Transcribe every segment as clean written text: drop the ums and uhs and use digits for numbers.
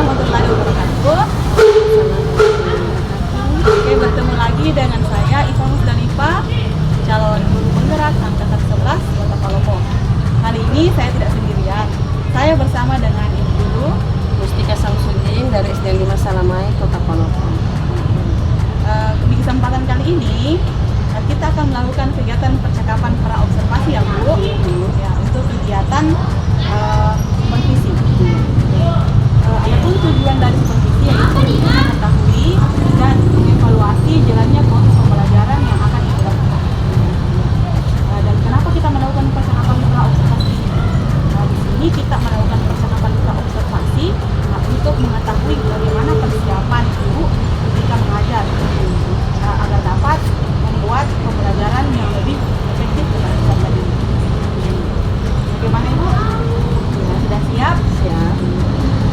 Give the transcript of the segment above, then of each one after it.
warahmatullahi wabarakatuh. Oke, bertemu lagi dengan saya Iva Musdalifah, calon guru penggerak angkatan 11 Kota Palopo. Kali ini saya tidak sendirian. Saya bersama dengan Ibu Guru Mustika Samsudin dari SD 5 Salamai, Kota Palopo. Di kesempatan kali ini kita akan melakukan kegiatan percakapan praobservasi ya Bu, ya, untuk kegiatan supervisi. Adapun tujuan dari supervisi yaitu untuk mengetahui dan mengevaluasi jalannya proses pembelajaran yang akan dilakukan. Dan kenapa kita melakukan percakapan praobservasi ini? Di sini kita melakukan percakapan praobservasi untuk mengetahui bagaimana persiapan guru ketika mengajar agar dapat membuat pembelajaran yang lebih efektif dan peserta didik. Bagaimana Ibu? Ya, sudah siap? Siap.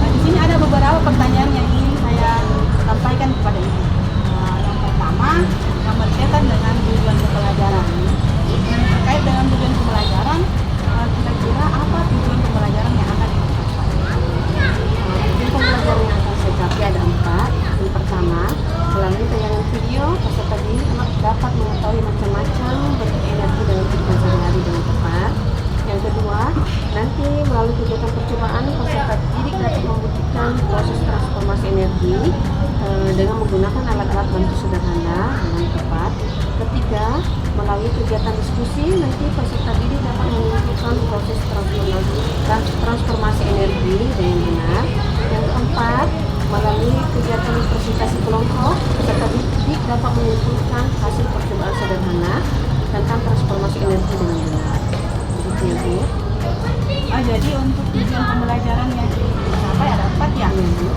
Di sini ada beberapa pertanyaan yang ingin saya sampaikan kepada Ibu. Yang pertama, yang berkaitan dengan tujuan pembelajaran. Terkait dengan tujuan pembelajaran, kira-kira apa tujuan pembelajaran yang akan dicapai? Tujuan pembelajaran yang akan saya capai ada 4. Yang pertama, melalui tayangan video, peserta didik dapat mengetahui macam-macam bentuk energi dalam kehidupan sehari-hari dengan tepat. Yang kedua, nanti melalui kegiatan percobaan, peserta didik dapat membuktikan proses transformasi energi dengan menggunakan alat-alat bantu sederhana dengan tepat. Ketiga, melalui kegiatan diskusi, nanti peserta didik dapat menunjukkan proses transformasi energi dengan benar. Yang keempat, melalui kegiatan presentasi kelompok, peserta didik dapat mengumpulkan hasil percobaan sederhana tentang transformasi energi dengan benar. Begitu ya Bu. Jadi untuk tujuan pembelajaran yang dicapai ada 4 ya.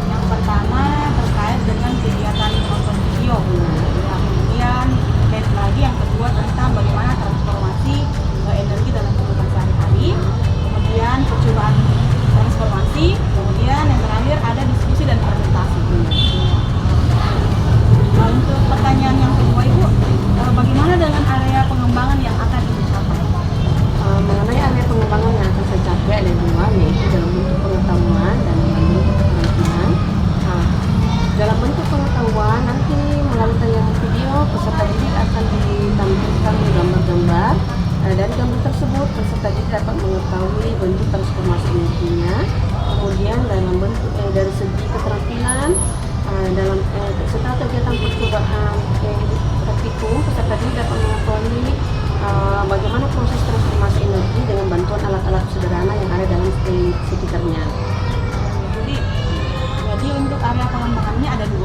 Yang pertama terkait dengan kegiatan nonton video. Ya, kemudian terkait lagi yang kedua tentang bagaimana transformasi energi dalam kehidupan sehari-hari. Kemudian percobaan transformasi. Kemudian yang terakhir ada diskusi dan presentasi. Untuk pertanyaan yang kedua Ibu, bagaimana dengan area pengembangan yang akan dicapai? Mengenai area pengembangan yang akan saya capai ada 2, yaitu dalam bentuk pengetahuan dan dalam bentuk keterampilan. Dalam bentuk pengetahuan, nanti melalui tayangan video, peserta didik akan ditampilkan gambar-gambar. Dari gambar tersebut, peserta didik dapat mengetahui bentuk transformasi energinya. Kemudian dalam bentuk dari segi keterampilan, dalam setelah kegiatan percobaan praktikum, peserta didik dapat mengetahui bagaimana proses transformasi energi dengan bantuan alat-alat sederhana yang ada dalam sekitarnya. Jadi untuk area pengembangannya ada 2.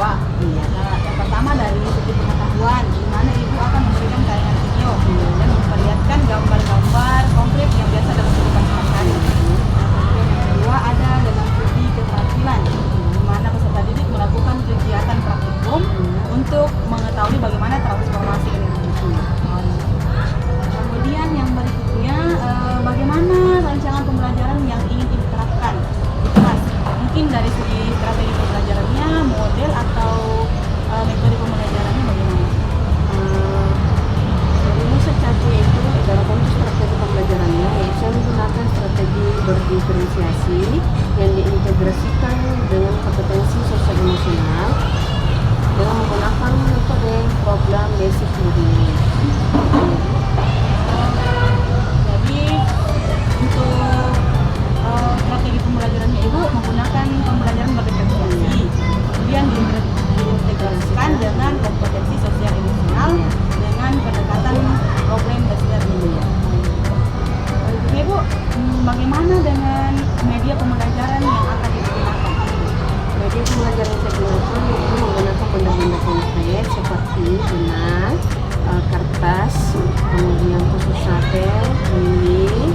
Yang pertama dari segi pengetahuan, di mana Ibu akan memberikan tayangan video dan memperlihatkan gambar-gambar konkret yang biasa dalam kehidupan sehari-hari. Kemudian yang kedua ada dalam segi keterampilan, di mana peserta didik melakukan kegiatan praktikum untuk mengetahui bagaimana transformasi energi. Kemudian yang berikutnya, bagaimana rancangan pembelajaran yang ingin diterapkan di kelas? Mungkin dari segi strategi pembelajarannya, model atau metode pembelajarannya bagaimana? Jadi saya capai itu dalam bentuk strategi pembelajarannya, yaitu saya menggunakan strategi berdiferensiasi yang diintegrasikan dengan kompetensi sosial emosional dengan menggunakan metode problem basic learning. Jadi untuk strategi pembelajarannya Ibu menggunakan pembelajaran berdiferensiasi, kemudian diintegrasikan dengan kompetensi sosial emosional dengan pendekatan problem based learning. Ibu, bagaimana dengan media pembelajaran yang akan digunakan? Media pembelajaran yang saya gunakan itu menggunakan benda-benda konkret seperti benang, kertas, kemudian tusuk sate, lilin,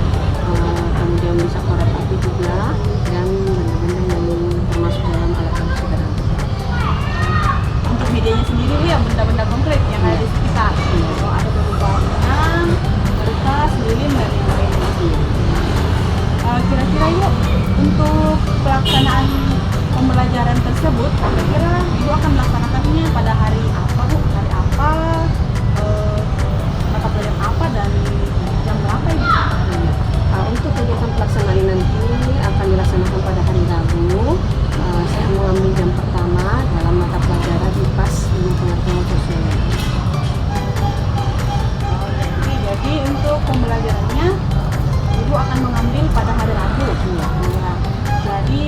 kemudian bisa korek api juga, dan benda-benda yang termasuk dalam alat-alat sederhana. Untuk medianya sendiri Bu ya benda-benda konkret yang ada di sekitar. Ada berupa benang, kertas, lilin dan lain-lain. Kira-kira Ibu untuk pelaksanaan pembelajaran tersebut, kira-kira Ibu akan melaksanakannya pada hari apa Bu? Hari apa? Mata pelajaran apa dan jam berapa Ibu? Untuk kegiatan pelaksanaan nanti akan dilaksanakan pada hari Rabu. Saya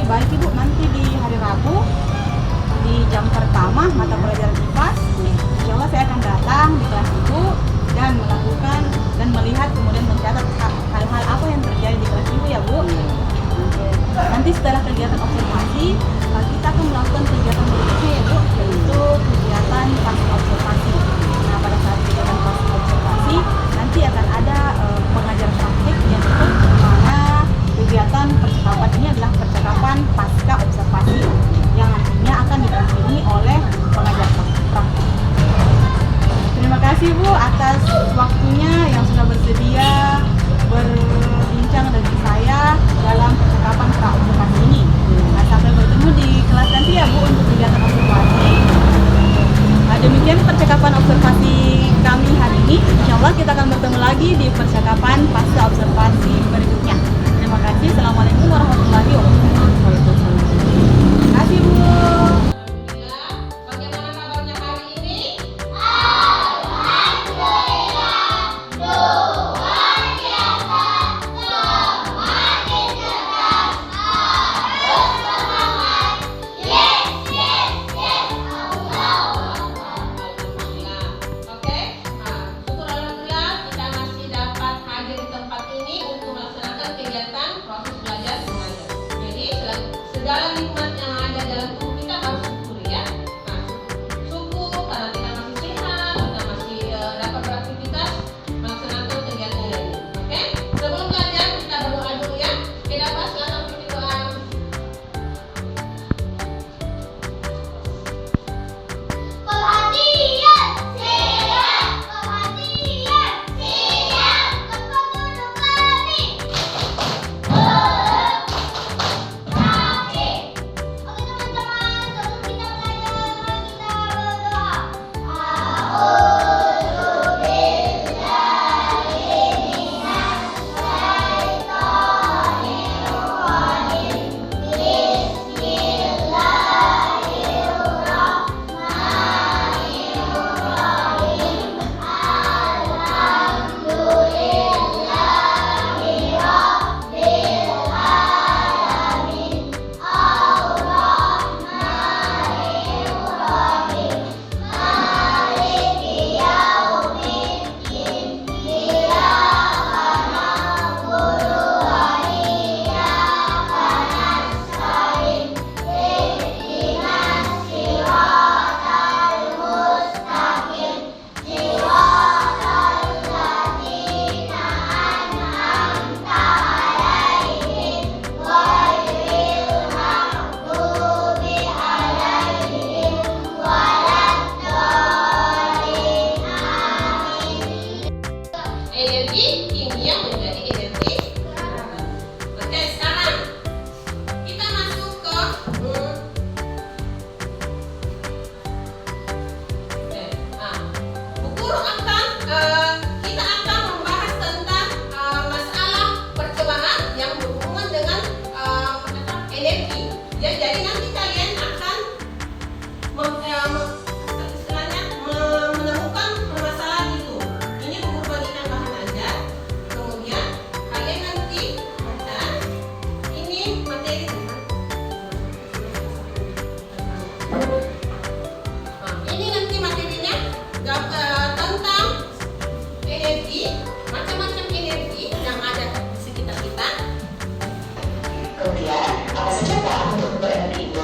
baik Ibu nanti di hari Rabu di jam pertama mata pelajaran IPAS. Insya Allah saya akan datang di kelas Ibu dan melakukan dan melihat kemudian mencatat hal-hal apa yang terjadi di kelas Ibu ya Bu. Nanti setelah kegiatan observasi kita akan melakukan kegiatan berikutnya ya Bu, yaitu kegiatan pasca observasi. Nah pada saat kegiatan pasca observasi nanti akan ada pengajar praktik yang mana kegiatan percakapan ini adalah percakapan pasca observasi yang nantinya akan didampingi oleh pengajar praktik. Terima kasih Bu atas waktunya yang sudah bersedia berbincang dengan saya dalam percakapan pra-observasi ini. Nah, sampai bertemu di kelas nanti ya Bu untuk kegiatan observasi. Nah, demikian percakapan observasi kami hari ini. Insya Allah kita akan bertemu lagi di percakapan pasca observasi berikutnya. Terima kasih. Assalamualaikum warahmatullahi wabarakatuh. Terima kasih Bu. Bagaimana kabarnya hari ini? Oke, syukur alhamdulillah kita masih dapat hadir di tempat ini untuk melaksanakan kegiatan proses belajar mengajar. Jadi segala nikmat yang ada dalam tubuh kita harus syukuri ya. Nah, syukur karena kita masih sehat, kita masih dapat beraktivitas melaksanakan kegiatan ini. Oke, sebelum belajar kita berdoa dulu ya. Kita silakan pimpin doa. Perhatian, siap! Perhatian, siap! Tempat duduk kami. Rapi. Oke teman-teman, sebelum kita belajar, kita berdoa. Energi kimia menjadi energi. Oke, sekarang kita masuk ke buku akan kita akan membahas tentang masalah percobaan yang berhubungan dengan energi. Ya, jadi nanti kalian akan istilahnya menemukan permasalahan itu. Ini buku bagikan bahan ajar. Kemudian kalian nanti baca. Ini materi tentang. Ini nanti materinya tentang energi, macam-macam energi yang ada di sekitar kita. Kemudian, apa saja bahan untuk berenergi itu?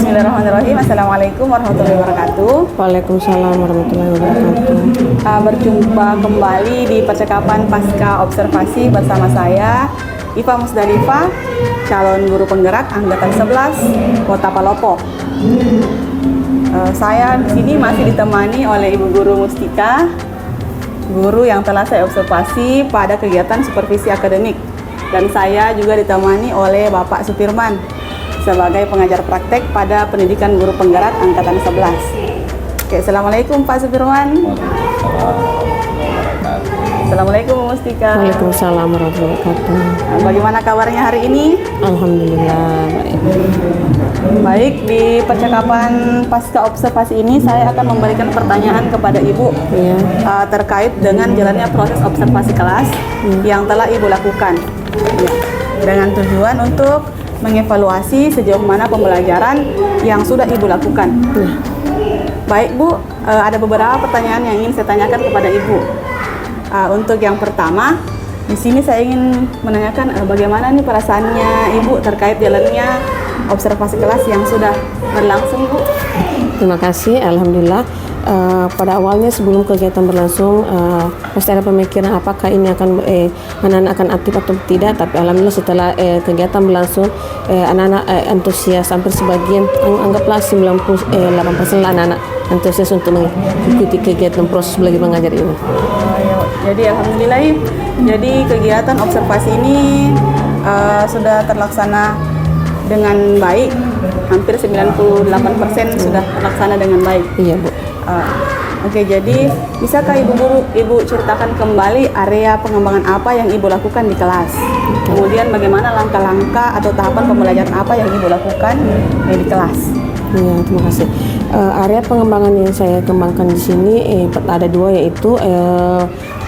Bismillahirrahmanirrahim. Assalamualaikum warahmatullahi wabarakatuh. Waalaikumsalam warahmatullahi wabarakatuh. Berjumpa kembali di percakapan pasca observasi bersama saya Iva Musdalifah, calon guru penggerak angkatan 11 Kota Palopo. Saya di sini masih ditemani oleh Ibu Guru Mustika, guru yang telah saya observasi pada kegiatan supervisi akademik, dan saya juga ditemani oleh Bapak Sutirman sebagai pengajar praktek pada pendidikan guru penggerak angkatan 11. Oke, Assalamualaikum Pak Sutirman. Assalamualaikum Bu Mustika. Waalaikumsalam warahmatullahi wabarakatuh. Bagaimana kabarnya hari ini? Alhamdulillah baik. Baik, di percakapan pasca observasi ini saya akan memberikan pertanyaan kepada Ibu Iya. Terkait dengan jalannya proses observasi kelas yang telah Ibu lakukan. Ya, dengan tujuan untuk mengevaluasi sejauh mana pembelajaran yang sudah Ibu lakukan. Iya. Baik Bu, ada beberapa pertanyaan yang ingin saya tanyakan kepada Ibu. Untuk yang pertama, di sini saya ingin menanyakan bagaimana nih perasaannya Ibu terkait jalannya observasi kelas yang sudah berlangsung, Bu. Terima kasih, alhamdulillah. Pada awalnya sebelum kegiatan berlangsung pasti ada pemikiran apakah ini akan anak-anak akan aktif atau tidak, tapi alhamdulillah setelah kegiatan berlangsung anak-anak antusias, hampir sebagian anggaplah 98% anak-anak antusias untuk mengikuti kegiatan proses belajar mengajar ini. Jadi alhamdulillah, jadi kegiatan observasi ini sudah terlaksana dengan baik, hampir 98% sudah terlaksana dengan baik. Iya, Bu. Oke, jadi bisakah Ibu ceritakan kembali area pengembangan apa yang Ibu lakukan di kelas? Kemudian bagaimana langkah-langkah atau tahapan pembelajaran apa yang Ibu lakukan di kelas? Iya, terima kasih. Area pengembangan yang saya kembangkan di sini ada dua, yaitu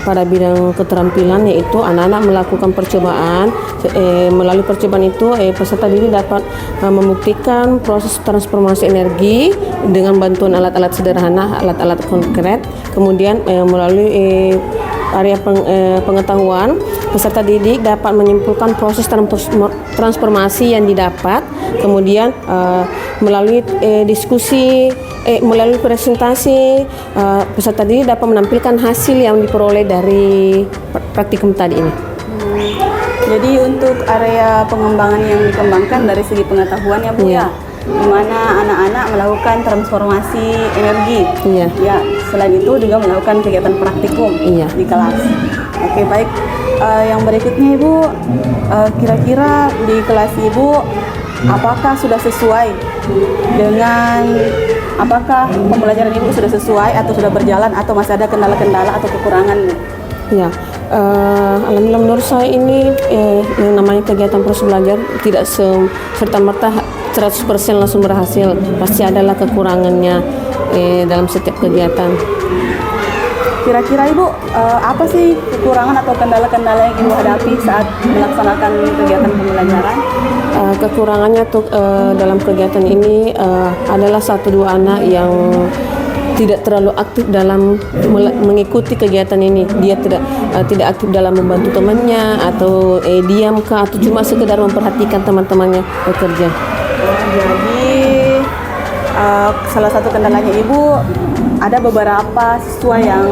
pada bidang keterampilan, yaitu anak-anak melakukan percobaan. Melalui percobaan itu peserta didik dapat membuktikan proses transformasi energi dengan bantuan alat-alat sederhana, alat-alat konkret. Kemudian melalui area pengetahuan, peserta didik dapat menyimpulkan proses transformasi yang didapat. Kemudian melalui diskusi, melalui presentasi, peserta didik dapat menampilkan hasil yang diperoleh dari praktikum tadi ini. Jadi untuk area pengembangan yang dikembangkan dari segi pengetahuan ya Bu, Iya. ya, di mana anak-anak melakukan transformasi energi. Iya. Ya, selain itu juga melakukan kegiatan praktikum Iya. di kelas. Oke, baik. Yang berikutnya Ibu, kira-kira di kelas Ibu apakah sudah sesuai dengan apakah pembelajaran Ibu sudah sesuai atau sudah berjalan atau masih ada kendala-kendala atau kekurangan, Bu? Ya, alhamdulillah menurut saya ini yang namanya kegiatan proses belajar tidak serta-merta 100% langsung berhasil. Pasti adalah kekurangannya dalam setiap kegiatan. Kira-kira Ibu, apa sih kekurangan atau kendala-kendala yang Ibu hadapi saat melaksanakan kegiatan pembelajaran? Kekurangannya tuh dalam kegiatan ini adalah 1-2 anak yang tidak terlalu aktif dalam mengikuti kegiatan ini. Dia tidak aktif dalam membantu temannya, atau diam kah, atau cuma sekedar memperhatikan teman-temannya bekerja. Jadi salah satu kendalanya Ibu ada beberapa siswa yang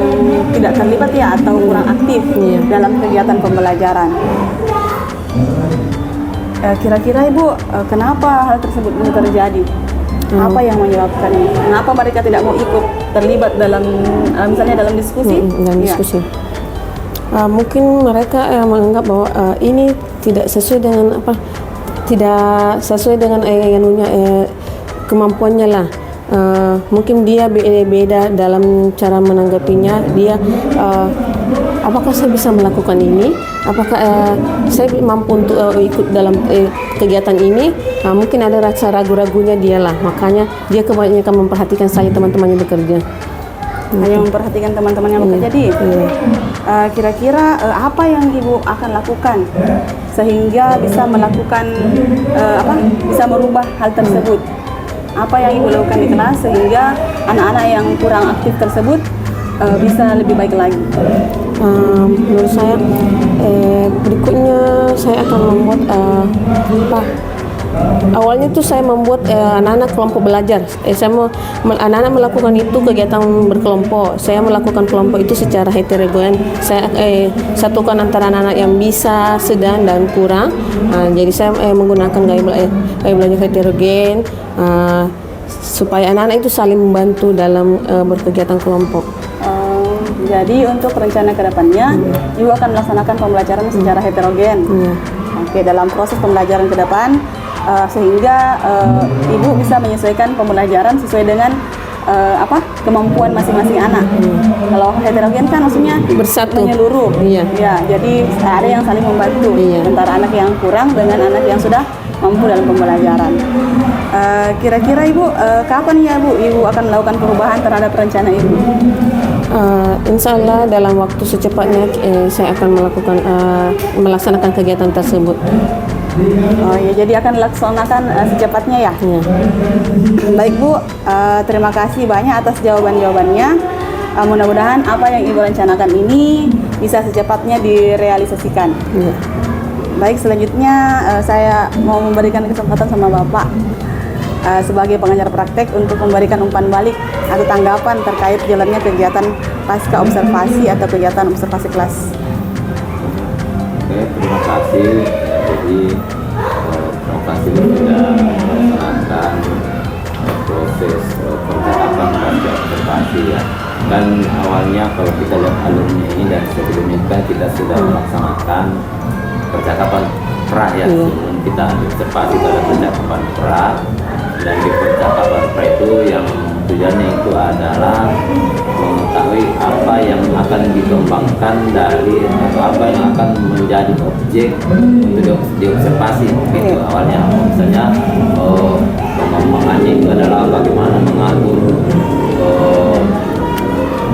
tidak terlibat ya atau kurang aktif dalam kegiatan pembelajaran. Kira-kira Ibu, kenapa hal tersebut bisa terjadi? Apa yang menyebabkannya? Kenapa mereka tidak mau ikut terlibat dalam misalnya dalam diskusi? Dalam diskusi. Mungkin mereka menganggap bahwa ini tidak sesuai dengan tidak sesuai dengan kemampuannya lah. Mungkin dia beda dalam cara menanggapinya. Dia apakah saya bisa melakukan ini? Apakah saya mampu untuk ikut dalam kegiatan ini? Mungkin ada rasa ragu-ragunya dia lah. Makanya dia kebanyakan memperhatikan saya teman-temannya bekerja. Hanya memperhatikan teman-teman yang bekerja di. Kira-kira apa yang Ibu akan lakukan sehingga bisa melakukan bisa merubah hal tersebut? Apa yang Ibu lakukan di kelas sehingga anak-anak yang kurang aktif tersebut bisa lebih baik lagi? Menurut saya berikutnya saya akan membuat Awalnya tuh saya membuat anak-anak kelompok belajar. Anak-anak melakukan itu kegiatan berkelompok. Saya melakukan kelompok itu secara heterogen. Saya satukan antara anak-anak yang bisa, sedang, dan kurang. Jadi saya menggunakan gaya belajar heterogen supaya anak-anak itu saling membantu dalam berkegiatan kelompok. Jadi untuk rencana kedepannya, Ibu akan melaksanakan pembelajaran secara heterogen. Oke, dalam proses pembelajaran ke depan, sehingga Ibu bisa menyesuaikan pembelajaran sesuai dengan kemampuan masing-masing anak. Kalau heterogen kan maksudnya Bersatu. menyeluruh. Iya. Ya, jadi ada yang saling membantu antara anak yang kurang dengan anak yang sudah mampu dalam pembelajaran. Kira-kira Ibu, kapan ya Ibu akan melakukan perubahan terhadap rencana Ibu? Insya Allah dalam waktu secepatnya saya akan melaksanakan kegiatan tersebut. Oh ya, jadi akan dilaksanakan secepatnya ya? Ya. Baik Bu, terima kasih banyak atas jawaban-jawabannya. Mudah-mudahan apa yang Ibu rencanakan ini bisa secepatnya direalisasikan. Ya. Baik, selanjutnya saya mau memberikan kesempatan sama Bapak sebagai pengajar praktek untuk memberikan umpan balik atau tanggapan terkait jalannya kegiatan pasca observasi atau kegiatan observasi kelas. Oke, terima kasih. Jadi terima kasih sudah melaksanakan proses percakapan pasca observasi ya. Dan awalnya kalau kita lihat alurnya ini dan sebelumnya kan kita sudah melaksanakan percakapan pra ya. Sebelum kita observasi pada percakapan pra, dan di percakapan pra itu yang tujuannya itu adalah mengetahui apa yang akan dikembangkan dari atau apa yang akan menjadi objek untuk diobservasi gitu awalnya. Misalnya pengembangannya itu adalah bagaimana mengatur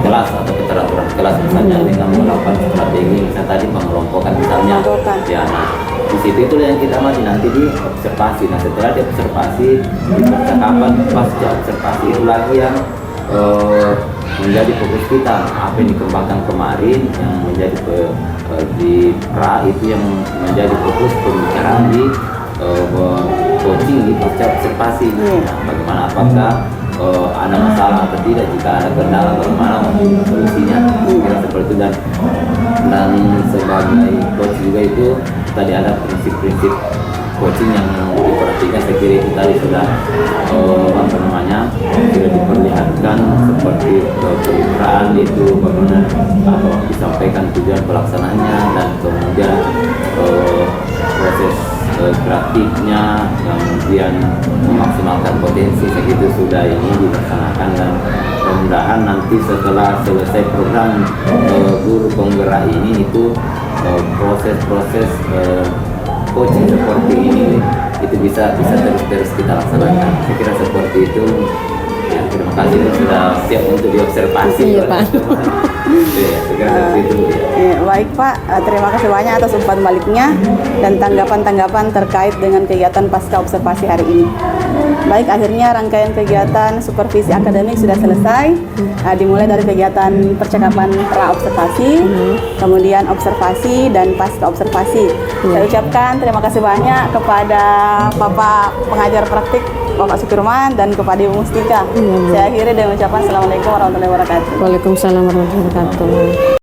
kelas atau keteraturan kelas misalnya dengan melakukan strategi misalnya tadi pengelompokan misalnya ya. Nah di situ itu yang kita masih nanti di observasi. Nah setelah di observasi di percakapan pasca observasi itu lagi yang menjadi fokus kita apa yang dikembangkan kemarin yang menjadi di pra itu yang menjadi fokus pembicaraan di coaching di pasca observasi. Nah, bagaimana apakah ada masalah atau tidak, jika ada kendala bagaimana solusinya, kira seperti itu. Dan sebagai coach juga itu tadi ada prinsip-prinsip coaching yang diperhatikan. Saya kira itu tadi sudah sudah diperlihatkan seperti pembicaraan itu bagaimana disampaikan tujuan pelaksanaannya dan kemudian proses kreatifnya, kemudian memaksimalkan potensi segitu sudah ini dilaksanakan. Dan mudah-mudahan nanti setelah selesai program guru penggerak ini itu proses-proses coaching seperti ini itu bisa terus kita laksanakan. Saya kira seperti itu. Ya, terima kasih sudah siap untuk diobservasi. Iya, Pak. Ya, segera seperti itu. Ya, baik Pak, terima kasih banyak atas umpan baliknya dan tanggapan-tanggapan terkait dengan kegiatan pasca observasi hari ini. Baik, akhirnya rangkaian kegiatan supervisi akademik sudah selesai. Dimulai dari kegiatan percakapan pra observasi, kemudian observasi dan pasca observasi. Saya ucapkan terima kasih banyak kepada Bapak pengajar praktik Bapak Sukirman dan kepada Ibu Mustika. Saya akhiri dengan ucapan Assalamualaikum warahmatullahi wabarakatuh. Waalaikumsalam warahmatullahi wabarakatuh.